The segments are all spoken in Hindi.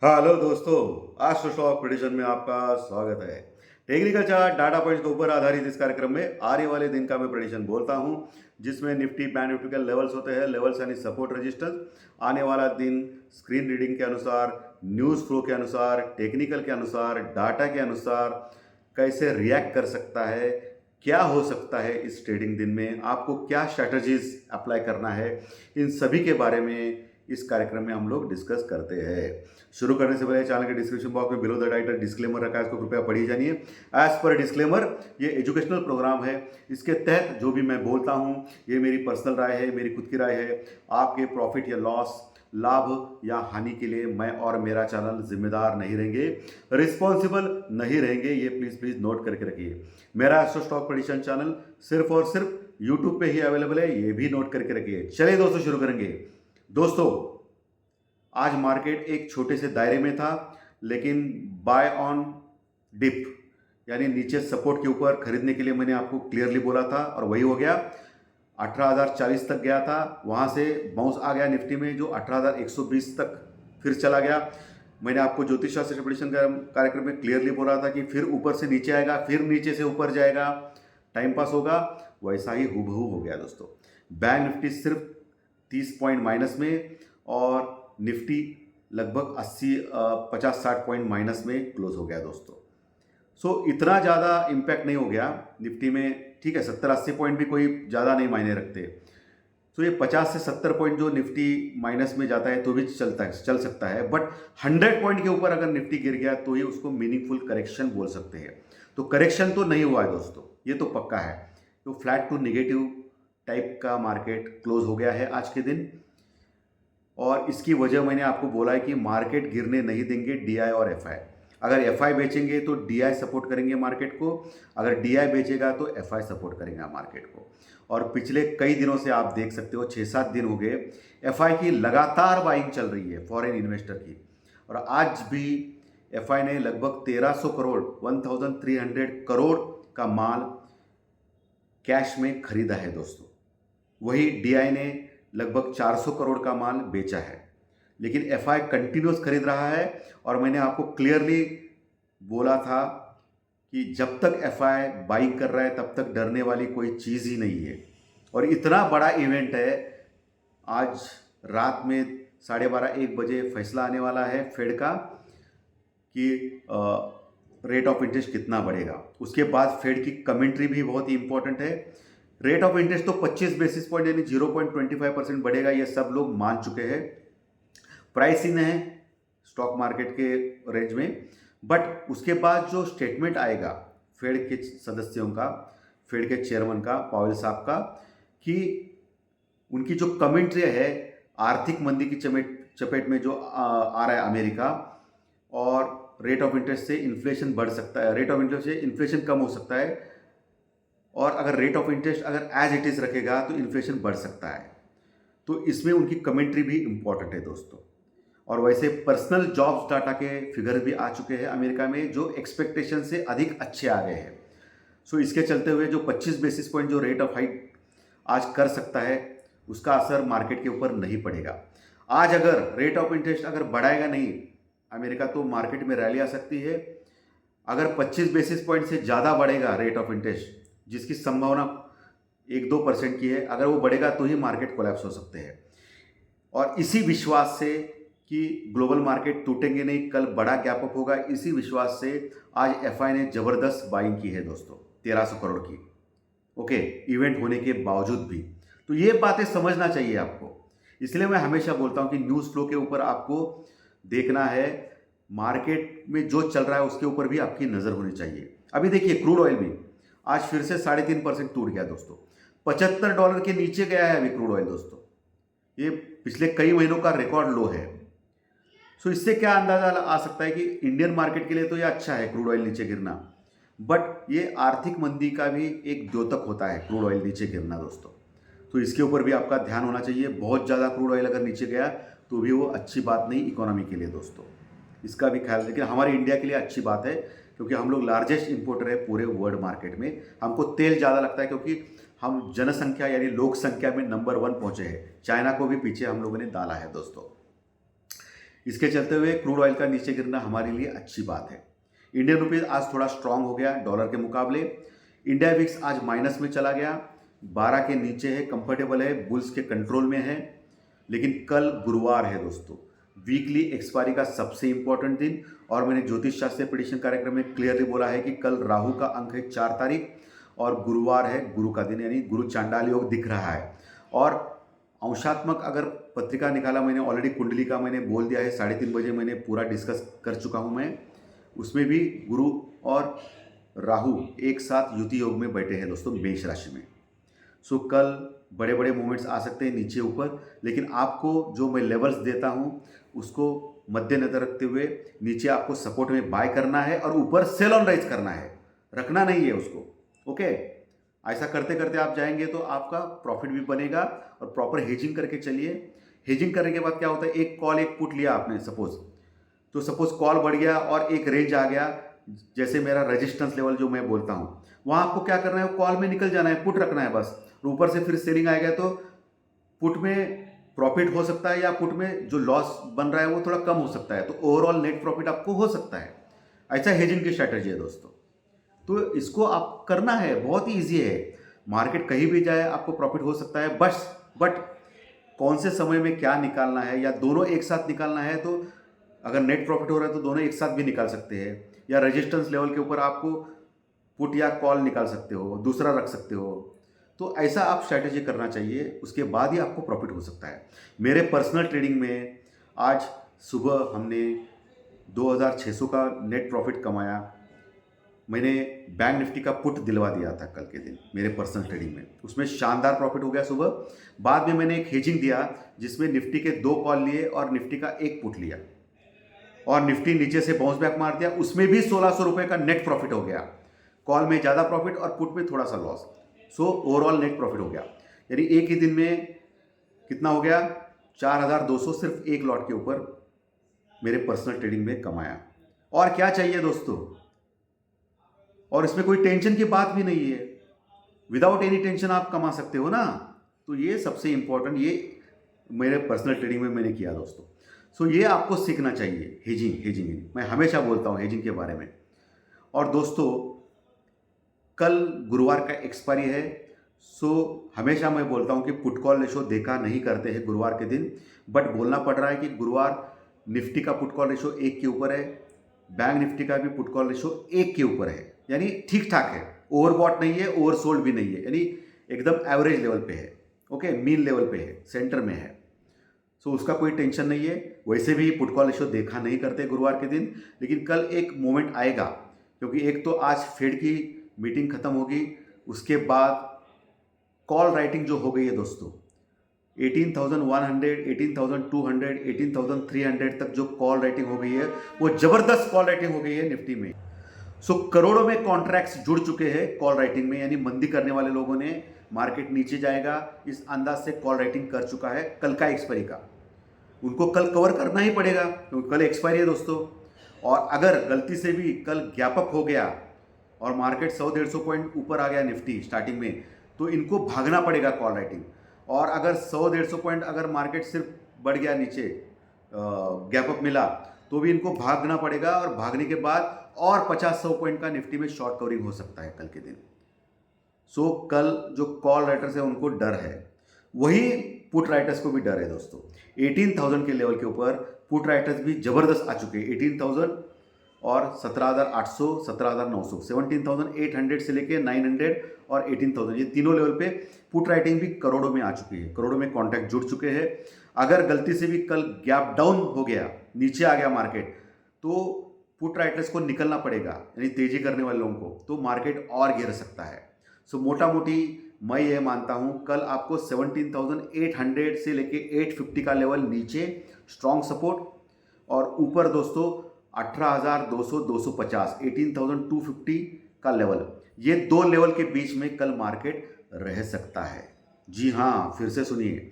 हेलो दोस्तों, एस्ट्रो स्टॉक प्रेडिक्शन में आपका स्वागत है। टेक्निकल चार्ट डाटा पॉइंट्स के ऊपर आधारित इस कार्यक्रम में आने वाले दिन का मैं प्रेडिक्शन बोलता हूं, जिसमें निफ्टी बैंक निफ्टी के लेवल्स होते हैं। लेवल्स यानी सपोर्ट रेजिस्टेंस। आने वाला दिन स्क्रीन रीडिंग के अनुसार, न्यूज़ फ्लो के अनुसार, टेक्निकल के अनुसार, डाटा के अनुसार कैसे रिएक्ट कर सकता है, क्या हो सकता है इस ट्रेडिंग दिन में, आपको क्या स्ट्रैटेजीज अप्लाई करना है, इन सभी के बारे में इस कार्यक्रम में हम लोग डिस्कस करते हैं। शुरू करने से पहले चैनल के डिस्क्रिप्शन बॉक्स में बिलो द टाइटल डिस्क्लेमर रखा है, इसको कृपया पढ़ी जानिए। एज पर डिस्क्लेमर, ये एजुकेशनल प्रोग्राम है। इसके तहत जो भी मैं बोलता हूँ ये मेरी पर्सनल राय है, मेरी खुद की राय है। आपके प्रॉफिट या लॉस, लाभ या हानि के लिए मैं और मेरा चैनल जिम्मेदार नहीं रहेंगे, रिस्पॉन्सिबल नहीं रहेंगे। ये प्लीज़ प्लीज़ नोट करके रखिए। मेरा एस्ट्रो स्टॉक प्रेडिक्शन चैनल सिर्फ और सिर्फ यूट्यूब पे ही अवेलेबल है, ये भी नोट करके रखिए। चलिए दोस्तों, शुरू करेंगे। दोस्तों, आज मार्केट एक छोटे से दायरे में था, लेकिन बाय ऑन डिप यानी नीचे सपोर्ट के ऊपर खरीदने के लिए मैंने आपको क्लियरली बोला था और वही हो गया। 18,040 तक गया था, वहाँ से बाउंस आ गया निफ्टी में जो 18,120 तक फिर चला गया। मैंने आपको ज्योतिष शास्त्र प्रेडिक्शन कार्यक्रम में क्लियरली बोला था कि फिर ऊपर से नीचे आएगा, फिर नीचे से ऊपर जाएगा, टाइम पास होगा। वैसा ही हूबहू हो गया दोस्तों। बैंक निफ्टी सिर्फ 30 पॉइंट माइनस में और निफ्टी लगभग 50-60 पॉइंट माइनस में क्लोज हो गया दोस्तों। इतना ज़्यादा इम्पैक्ट नहीं हो गया निफ्टी में। ठीक है, 70-80 पॉइंट भी कोई ज़्यादा नहीं मायने रखते। ये 50 से 70 पॉइंट जो निफ्टी माइनस में जाता है तो भी चल सकता है, बट 100 पॉइंट के ऊपर अगर निफ्टी गिर गया तो ये उसको मीनिंगफुल करेक्शन बोल सकते हैं। तो करेक्शन तो नहीं हुआ है दोस्तों, ये तो पक्का है। तो फ्लैट टू निगेटिव टाइप का मार्केट क्लोज हो गया है आज के दिन। और इसकी वजह मैंने आपको बोला है कि मार्केट गिरने नहीं देंगे डीआई और एफआई। अगर एफआई बेचेंगे तो डीआई सपोर्ट करेंगे मार्केट को, अगर डीआई बेचेगा तो एफआई सपोर्ट करेगा मार्केट को। और पिछले कई दिनों से आप देख सकते हो, 6-7 दिन हो गए एफआई की लगातार बाइंग चल रही है फॉरेन इन्वेस्टर की। और आज भी एफआई ने लगभग 1300 करोड़ 1300 करोड़ का माल कैश में खरीदा है दोस्तों। वही डीआई ने लगभग 400 करोड़ का माल बेचा है, लेकिन एफआई कंटिन्यूस खरीद रहा है। और मैंने आपको क्लियरली बोला था कि जब तक एफआई बाइंग कर रहा है तब तक डरने वाली कोई चीज़ ही नहीं है। और इतना बड़ा इवेंट है, आज रात में 12:30-1 बजे फैसला आने वाला है फेड का कि रेट ऑफ इंटरेस्ट कितना बढ़ेगा। उसके बाद फेड की कमेंट्री भी बहुत ही इंपॉर्टेंट है। रेट ऑफ इंटरेस्ट तो 25 बेसिस पॉइंट यानी 0.25% बढ़ेगा, ये सब लोग मान चुके हैं। प्राइसिंग है स्टॉक मार्केट के रेंज में। बट उसके बाद जो स्टेटमेंट आएगा फेड के सदस्यों का, फेड के चेयरमैन का, पावेल साहब का, कि उनकी जो कमेंट्री है आर्थिक मंदी की चपेट में जो आ रहा है अमेरिका, और रेट ऑफ इंटरेस्ट से इन्फ्लेशन बढ़ सकता है, रेट ऑफ इंटरेस्ट से इन्फ्लेशन कम हो सकता है, और अगर रेट ऑफ इंटरेस्ट अगर एज इट इज़ रखेगा तो इन्फ्लेशन बढ़ सकता है। तो इसमें उनकी कमेंट्री भी इम्पॉर्टेंट है दोस्तों। और वैसे पर्सनल जॉब्स डाटा के फिगर भी आ चुके हैं अमेरिका में, जो एक्सपेक्टेशन से अधिक अच्छे आ गए हैं। इसके चलते हुए जो 25 बेसिस पॉइंट जो रेट ऑफ हाइक आज कर सकता है, उसका असर मार्केट के ऊपर नहीं पड़ेगा। आज अगर रेट ऑफ इंटरेस्ट अगर बढ़ाएगा नहीं अमेरिका तो मार्केट में रैली आ सकती है। अगर 25 बेसिस पॉइंट से ज़्यादा बढ़ेगा रेट ऑफ इंटरेस्ट, जिसकी संभावना 1-2% की है, अगर वो बढ़ेगा तो ही मार्केट कोलैप्स हो सकते हैं। और इसी विश्वास से कि ग्लोबल मार्केट टूटेंगे नहीं, कल बड़ा गैप अप होगा, इसी विश्वास से आज एफआई ने ज़बरदस्त बाइंग की है दोस्तों, 1300 करोड़ की। ओके, इवेंट होने के बावजूद भी। तो ये बातें समझना चाहिए आपको। इसलिए मैं हमेशा बोलता हूँ कि न्यूज़ फ्लो के ऊपर आपको देखना है, मार्केट में जो चल रहा है उसके ऊपर भी आपकी नज़र होनी चाहिए। अभी देखिए क्रूड ऑयल भी आज फिर से 3.5% टूट गया दोस्तों। $75 के नीचे गया है अभी क्रूड ऑयल दोस्तों। ये पिछले कई महीनों का रिकॉर्ड लो है। इससे क्या अंदाजा आ सकता है कि इंडियन मार्केट के लिए तो ये अच्छा है क्रूड ऑयल नीचे गिरना, बट ये आर्थिक मंदी का भी एक द्योतक होता है क्रूड ऑयल नीचे गिरना दोस्तों। इसके ऊपर भी आपका ध्यान होना चाहिए। बहुत ज़्यादा क्रूड ऑयल अगर नीचे गया तो भी वो अच्छी बात नहीं इकोनॉमी के लिए दोस्तों, इसका भी ख्याल। लेकिन हमारे इंडिया के लिए अच्छी बात है, क्योंकि हम लोग लार्जेस्ट इंपोर्टर है पूरे वर्ल्ड मार्केट में। हमको तेल ज़्यादा लगता है क्योंकि हम जनसंख्या यानी लोक संख्या में नंबर 1 पहुँचे हैं। चाइना को भी पीछे हम लोगों ने डाला है दोस्तों। इसके चलते हुए क्रूड ऑयल का नीचे गिरना हमारे लिए अच्छी बात है। इंडियन रुपीज़ आज थोड़ा स्ट्रांग हो गया डॉलर के मुकाबले। इंडिया विक्स आज माइनस में चला गया, 12 के नीचे है, कंफर्टेबल है, बुल्स के कंट्रोल में है। लेकिन कल गुरुवार है दोस्तों, वीकली एक्सपायरी का सबसे इंपॉर्टेंट दिन, और मैंने ज्योतिष शास्त्र प्रेडिक्शन कार्यक्रम में क्लियरली बोला है कि कल राहु का अंक है 4 तारीख और गुरुवार है गुरु का दिन, यानी गुरु चांडाल योग दिख रहा है। और अंशात्मक अगर पत्रिका निकाला मैंने ऑलरेडी, कुंडली का मैंने बोल दिया है, 3:30 बजे मैंने पूरा डिस्कस कर चुका हूँ मैं। उसमें भी गुरु और राहु एक साथ युति योग में बैठे हैं दोस्तों मेष राशि में। सो कल बड़े बड़े मूवमेंट्स आ सकते हैं नीचे ऊपर, लेकिन आपको जो मैं लेवल्स देता हूँ उसको मद्देनजर रखते हुए नीचे आपको सपोर्ट में बाय करना है और ऊपर सेल ऑन राइज करना है, रखना नहीं है उसको। ओके, ऐसा करते करते आप जाएंगे तो आपका प्रॉफिट भी बनेगा। और प्रॉपर हेजिंग करके चलिए। हेजिंग करने के बाद क्या होता है, एक कॉल एक पुट लिया आपने सपोज कॉल बढ़ गया और एक रेंज आ गया, जैसे मेरा रेजिस्टेंस लेवल जो मैं बोलता हूँ, वहाँ आपको क्या करना है, कॉल में निकल जाना है, पुट रखना है बस। ऊपर से फिर सेलिंग आएगा तो पुट में प्रॉफिट हो सकता है या पुट में जो लॉस बन रहा है वो थोड़ा कम हो सकता है, तो ओवरऑल नेट प्रॉफिट आपको हो सकता है। ऐसा हेजिंग की स्ट्रैटेजी है दोस्तों, तो इसको आप करना है, बहुत ही ईजी है। मार्केट कहीं भी जाए आपको प्रॉफिट हो सकता है, बट कौन से समय में क्या निकालना है, या दोनों एक साथ निकालना है, तो अगर नेट प्रॉफिट हो रहा है तो दोनों एक साथ भी निकाल सकते हैं, या रेजिस्टेंस लेवल के ऊपर आपको पुट या कॉल निकाल सकते हो, दूसरा रख सकते हो। तो ऐसा आप स्ट्रैटेजी करना चाहिए, उसके बाद ही आपको प्रॉफिट हो सकता है। मेरे पर्सनल ट्रेडिंग में आज सुबह हमने 2600 का नेट प्रॉफिट कमाया। मैंने बैंक निफ्टी का पुट दिलवा दिया था कल के दिन मेरे पर्सनल ट्रेडिंग में, उसमें शानदार प्रॉफिट हो गया सुबह। बाद में मैंने एक हेजिंग दिया जिसमें निफ्टी के 2 कॉल लिए और निफ्टी का 1 पुट लिया, और निफ्टी नीचे से बाउंस बैक मार दिया, उसमें भी 1600 रुपये का नेट प्रॉफिट हो गया। कॉल में ज़्यादा प्रॉफिट और पुट में थोड़ा सा loss, so overall net profit हो गया। यानी एक ही दिन में कितना हो गया, 4200 सिर्फ एक लॉट के ऊपर मेरे पर्सनल ट्रेडिंग में कमाया। और क्या चाहिए दोस्तों, और इसमें कोई टेंशन की बात भी नहीं है, विदाउट एनी टेंशन आप कमा सकते हो ना। तो ये सबसे इंपॉर्टेंट, ये मेरे पर्सनल ट्रेडिंग में मैंने किया दोस्तों। सो ये आपको सीखना चाहिए, हेजिंग मैं हमेशा बोलता हूँ हेजिंग के बारे में। और दोस्तों कल गुरुवार का एक्सपायरी है, सो हमेशा मैं बोलता हूँ कि पुट कॉल रेशो देखा नहीं करते हैं गुरुवार के दिन, बट बोलना पड़ रहा है कि गुरुवार निफ्टी का पुट कॉल रेशो 1 के ऊपर है, बैंक निफ्टी का भी पुट कॉल रेशो 1 के ऊपर है, यानी ठीक ठाक है, ओवरबॉट नहीं है, ओवरसोल्ड भी नहीं है, यानी एकदम एवरेज लेवल पे है। ओके, मीन लेवल पे है, सेंटर में है, सो उसका कोई टेंशन नहीं है। वैसे भी पुट कॉल रेशो देखा नहीं करते गुरुवार के दिन, लेकिन कल एक मोमेंट आएगा, क्योंकि एक तो आज फेड की मीटिंग खत्म होगी, उसके बाद कॉल राइटिंग जो हो गई है दोस्तों, 18,100, 18,200, 18,300 तक जो कॉल राइटिंग हो गई है, वो जबरदस्त कॉल राइटिंग हो गई है निफ्टी में। सो करोड़ों में कॉन्ट्रैक्ट्स जुड़ चुके हैं कॉल राइटिंग में, यानी मंदी करने वाले लोगों ने, मार्केट नीचे जाएगा इस अंदाज से कॉल राइटिंग कर चुका है कल का एक्सपायरी का। उनको कल कवर करना ही पड़ेगा क्योंकि कल एक्सपायरी है दोस्तों। और अगर गलती से भी कल ज्ञापक हो गया और मार्केट 100-150 पॉइंट ऊपर आ गया निफ्टी स्टार्टिंग में, तो इनको भागना पड़ेगा कॉल राइटिंग। और अगर 100-150 पॉइंट अगर मार्केट सिर्फ बढ़ गया नीचे, ज्ञापक मिला, तो भी इनको भागना पड़ेगा, और भागने के बाद और 50-100 पॉइंट का निफ्टी में शॉर्ट कवरिंग हो सकता है कल के दिन। सो कल जो कॉल राइटर्स है उनको डर है, वही पुट राइटर्स को भी डर है दोस्तों। 18,000 के लेवल के ऊपर पुट राइटर्स भी जबरदस्त आ चुके हैं, 18,000 और 17,800, 17,900, 17,800 से लेके 900 और 18,000, ये तीनों लेवल पे पुट राइटिंग भी करोड़ों में आ चुकी है, करोड़ों में कॉन्ट्रैक्ट जुड़ चुके हैं। अगर गलती से भी कल गैप डाउन हो गया, नीचे आ गया मार्केट, तो पुट राइटर्स को निकलना पड़ेगा, यानी तेजी करने वाले लोगों को, तो मार्केट और गिर सकता है। सो मोटा मोटी मैं ये मानता हूँ कल आपको 17,800 से लेके 850 का लेवल नीचे स्ट्रॉन्ग सपोर्ट, और ऊपर दोस्तों 18,200, 250, 18,250 का लेवल, ये 2 लेवल के बीच में कल मार्केट रह सकता है। जी हाँ, फिर से सुनिए,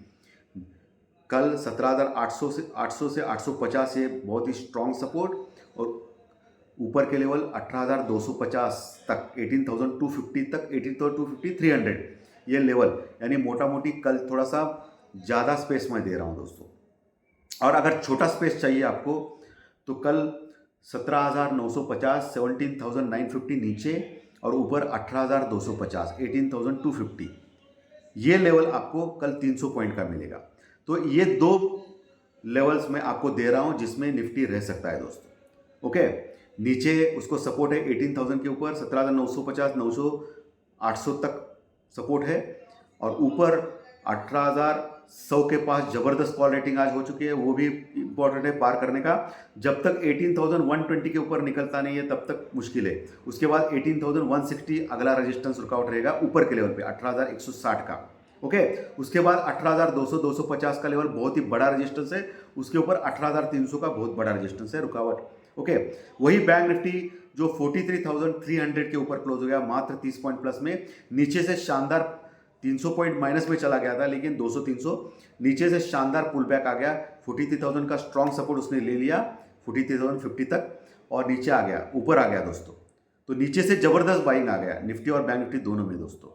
कल 17,800 से 850 ये बहुत ही स्ट्रॉन्ग सपोर्ट, और ऊपर के लेवल 18,250 तक, 18,250 तक, 18,250, 300 ये लेवल, यानी मोटा मोटी कल थोड़ा सा ज़्यादा स्पेस मैं दे रहा हूँ दोस्तों। और अगर छोटा स्पेस चाहिए आपको तो कल 17,950 17,950 नीचे और ऊपर 18,250 18,250 ये लेवल आपको कल 300 पॉइंट का मिलेगा। तो ये दो लेवल्स मैं आपको दे रहा हूं जिसमें निफ्टी रह सकता है दोस्तों। ओके, नीचे उसको सपोर्ट है 18,000 के ऊपर 17,950 900 800 तक सपोर्ट है और ऊपर 18,100 के पास जबरदस्त कॉल रेटिंग आज हो चुकी है, वो भी इंपॉर्टेंट है पार करने का। जब तक 18,120 के ऊपर निकलता नहीं है तब तक मुश्किल है। उसके बाद 18,160 अगला रेजिस्टेंस रुकावट रहेगा ऊपर के लेवल पे 18,160 का। ओके, उसके बाद 18,200 250 का लेवल बहुत ही बड़ा रेजिस्टेंस है, उसके ऊपर 18,300 का बहुत बड़ा रेजिस्टेंस है रुकावट। ओके, वही बैंक निफ्टी जो 43,300 के ऊपर क्लोज हो गया मात्र 30 पॉइंट प्लस में, नीचे से शानदार 300 पॉइंट माइनस में चला गया था लेकिन 200-300 नीचे से शानदार पुल बैक आ गया। 43,000 का स्ट्रॉन्ग सपोर्ट उसने ले लिया 43,050 तक और नीचे आ गया, ऊपर आ गया दोस्तों। तो नीचे से जबरदस्त बाइंग आ गया निफ्टी और बैंक निफ्टी दोनों में दोस्तों।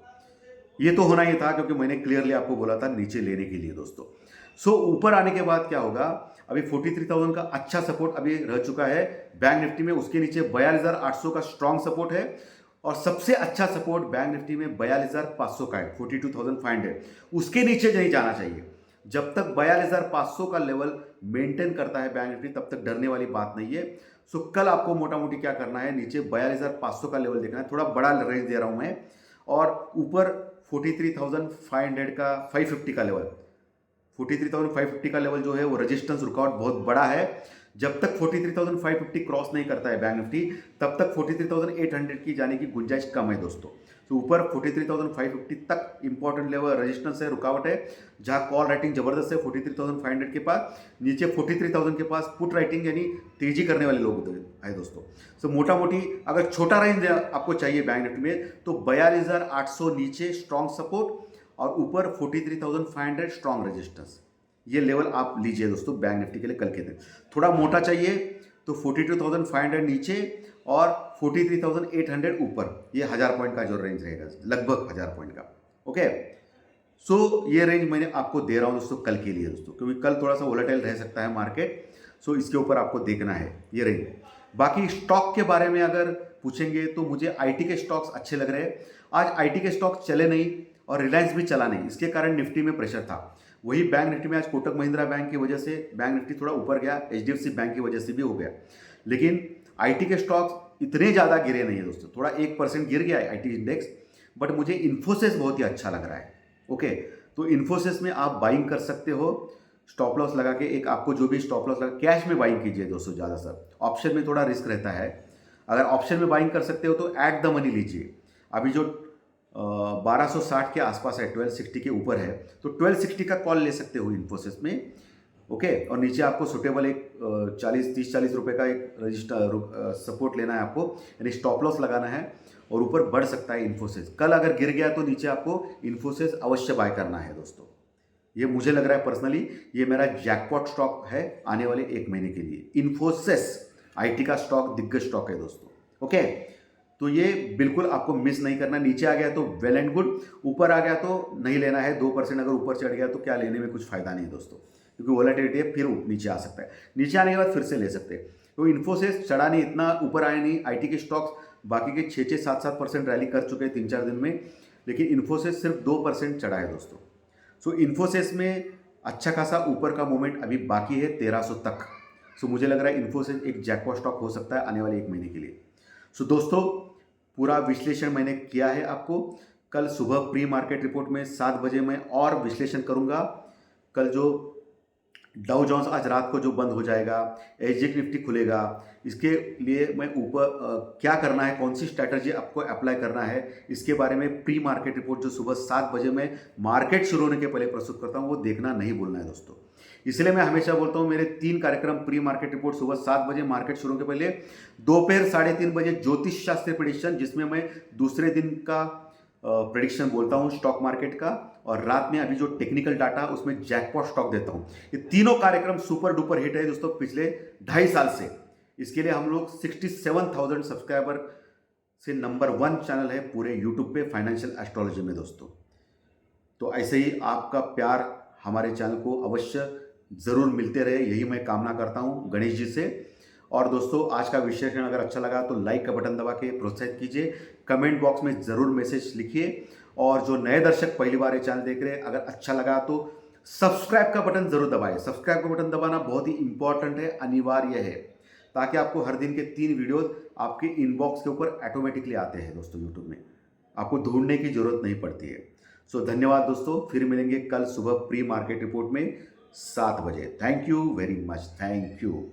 ये तो होना ही था क्योंकि मैंने क्लियरली आपको बोला था नीचे लेने के लिए दोस्तों। सो ऊपर आने के बाद क्या होगा, अभी 43,000 का अच्छा सपोर्ट अभी रह चुका है बैंक निफ्टी में, उसके नीचे 42,800 का स्ट्रॉन्ग सपोर्ट है और सबसे अच्छा सपोर्ट बैंक निफ्टी में 42,500 का है 42,500। उसके नीचे नहीं जाना चाहिए। जब तक 42,500 का लेवल मेंटेन करता है बैंक निफ्टी तब तक डरने वाली बात नहीं है। सो कल आपको मोटा मोटी क्या करना है, नीचे 42,500 का लेवल देखना है, थोड़ा बड़ा रेंज दे रहा हूं मैं, और ऊपर 43,500 का 550 का लेवल, 43,550 का लेवल जो है वो रेजिस्टेंस रुकावट बहुत बड़ा है। जब तक 43,550 क्रॉस नहीं करता है बैंक निफ्टी तब तक 43,800 की जाने की गुंजाइश कम है दोस्तों। तो ऊपर 43,550 तक इंपॉर्टेंट लेवल रेजिस्टेंस है, रुकावट है, जहां कॉल राइटिंग जबरदस्त है 43,500 के पास, नीचे 43,000 के पास पुट राइटिंग यानी तेजी करने वाले लोग है दोस्तों। सो मोटा मोटी अगर छोटा रेंज आपको चाहिए बैंक निफ्टी में तो 42,800 नीचे स्ट्रॉन्ग सपोर्ट और ऊपर 43,500 स्ट्रॉन्ग रेजिस्टेंस, ये लेवल आप लीजिए दोस्तों बैंक निफ्टी के लिए कल के दिन। थोड़ा मोटा चाहिए तो 42,500 नीचे और 43,800 ऊपर, ये 1000 पॉइंट का जो रेंज रहेगा, लगभग 1000 पॉइंट का। ओके, सो ये रेंज मैंने आपको दे रहा हूं दोस्तों कल के लिए दोस्तों, क्योंकि कल थोड़ा सा वोलेटाइल रह सकता है मार्केट। सो इसके ऊपर आपको देखना है ये रेंज। बाकी स्टॉक के बारे में अगर पूछेंगे तो मुझे आईटी के स्टॉक्स अच्छे लग रहे हैं। आज आईटी के स्टॉक चले नहीं और रिलायंस भी चला नहीं, इसके कारण निफ्टी में प्रेशर था। वही बैंक निफ्टी में आज कोटक महिंद्रा बैंक की वजह से बैंक निफ्टी थोड़ा ऊपर गया, एचडीएफसी बैंक की वजह से भी हो गया, लेकिन आईटी के स्टॉक्स इतने ज़्यादा गिरे नहीं है दोस्तों, थोड़ा 1% गिर गया है आईटी इंडेक्स, बट मुझे इन्फोसिस बहुत ही अच्छा लग रहा है। ओके, तो इन्फोसिस में आप बाइंग कर सकते हो स्टॉप लॉस लगा के, एक आपको जो भी स्टॉप लॉस लगा, कैश में बाइंग कीजिए दोस्तों ज़्यादा सर, ऑप्शन में थोड़ा रिस्क रहता है। अगर ऑप्शन में बाइंग कर सकते हो तो एट द मनी लीजिए। अभी जो 1260 के आसपास है, 1260 के ऊपर है, तो 1260 का कॉल ले सकते हो इन्फोसिस में। ओके, और नीचे आपको सुटेबल एक 30-40 रुपए का एक रजिस्टर सपोर्ट लेना है आपको, यानी स्टॉप लॉस लगाना है, और ऊपर बढ़ सकता है इन्फोसिस। कल अगर गिर गया तो नीचे आपको इन्फोसिस अवश्य बाय करना है दोस्तों। ये मुझे लग रहा है पर्सनली, ये मेरा जैकपॉट स्टॉक है आने वाले 1 महीने के लिए। इन्फोसिस आईटी का स्टॉक दिग्गज स्टॉक है दोस्तों। ओके, तो ये बिल्कुल आपको मिस नहीं करना। नीचे आ गया तो वेल एंड गुड, ऊपर आ गया तो नहीं लेना है। 2% अगर ऊपर चढ़ गया तो क्या लेने में कुछ फायदा नहीं दोस्तों, क्योंकि वोलेटिलिटी है, फिर नीचे आ सकता है। नीचे आने के बाद फिर से ले सकते हैं। तो इन्फोसिस चढ़ा नहीं, इतना ऊपर आए नहीं। आईटी के स्टॉक्स बाकी के 6-6 7-7% रैली कर चुके हैं 3-4 दिन में, लेकिन इन्फोसिस सिर्फ 2% चढ़ा है दोस्तों। सो इन्फोसिस में अच्छा खासा ऊपर का मूवमेंट अभी बाकी है 1300 तक। सो मुझे लग रहा है इन्फोसिस एक जैकपॉट स्टॉक हो सकता है आने वाले 1 महीने के लिए। सो दोस्तों, पूरा विश्लेषण मैंने किया है आपको। कल सुबह प्री मार्केट रिपोर्ट में 7 बजे मैं और विश्लेषण करूंगा। कल जो डाउ जोन्स आज रात को जो बंद हो जाएगा, एसजीएक्स निफ्टी खुलेगा, इसके लिए मैं ऊपर क्या करना है, कौन सी स्ट्रैटेजी आपको अप्लाई करना है, इसके बारे में प्री मार्केट रिपोर्ट जो सुबह 7 बजे में मार्केट शुरू होने के पहले प्रस्तुत करता हूँ, वो देखना नहीं भूलना है दोस्तों। इसलिए मैं हमेशा बोलता हूँ मेरे 3 कार्यक्रम, प्री मार्केट रिपोर्ट सुबह 7 बजे मार्केट शुरू के पहले, दोपहर 3:30 बजे ज्योतिष शास्त्र प्रेडिक्शन, जिसमें मैं दूसरे दिन का प्रेडिक्शन बोलता हूँ स्टॉक मार्केट का, और रात में अभी जो टेक्निकल डाटा उसमें जैकपॉट स्टॉक देता हूँ। ये तीनों कार्यक्रम सुपर डुपर हिट है दोस्तों पिछले 2.5 साल से। इसके लिए हम लोग 67,000 सब्सक्राइबर से नंबर 1 चैनल है पूरे यूट्यूब पे फाइनेंशियल एस्ट्रोलॉजी में दोस्तों। तो ऐसे ही आपका प्यार हमारे चैनल को अवश्य ज़रूर मिलते रहे, यही मैं कामना करता हूँ गणेश जी से। और दोस्तों, आज का विश्लेषण अगर अच्छा लगा तो लाइक का बटन दबा के प्रोत्साहित कीजिए, कमेंट बॉक्स में ज़रूर मैसेज लिखिए, और जो नए दर्शक पहली बार ये चैनल देख रहे हैं, अगर अच्छा लगा तो सब्सक्राइब का बटन ज़रूर दबाएं। सब्सक्राइब का बटन दबाना बहुत ही इंपॉर्टेंट है, अनिवार्य है, ताकि आपको हर दिन के 3 वीडियोज़ आपके इनबॉक्स के ऊपर ऑटोमेटिकली आते हैं दोस्तों यूट्यूब में, आपको ढूंढने की ज़रूरत नहीं पड़ती है। सो धन्यवाद दोस्तों, फिर मिलेंगे कल सुबह प्री मार्केट रिपोर्ट में 7 बजे। Thank you very much, thank you.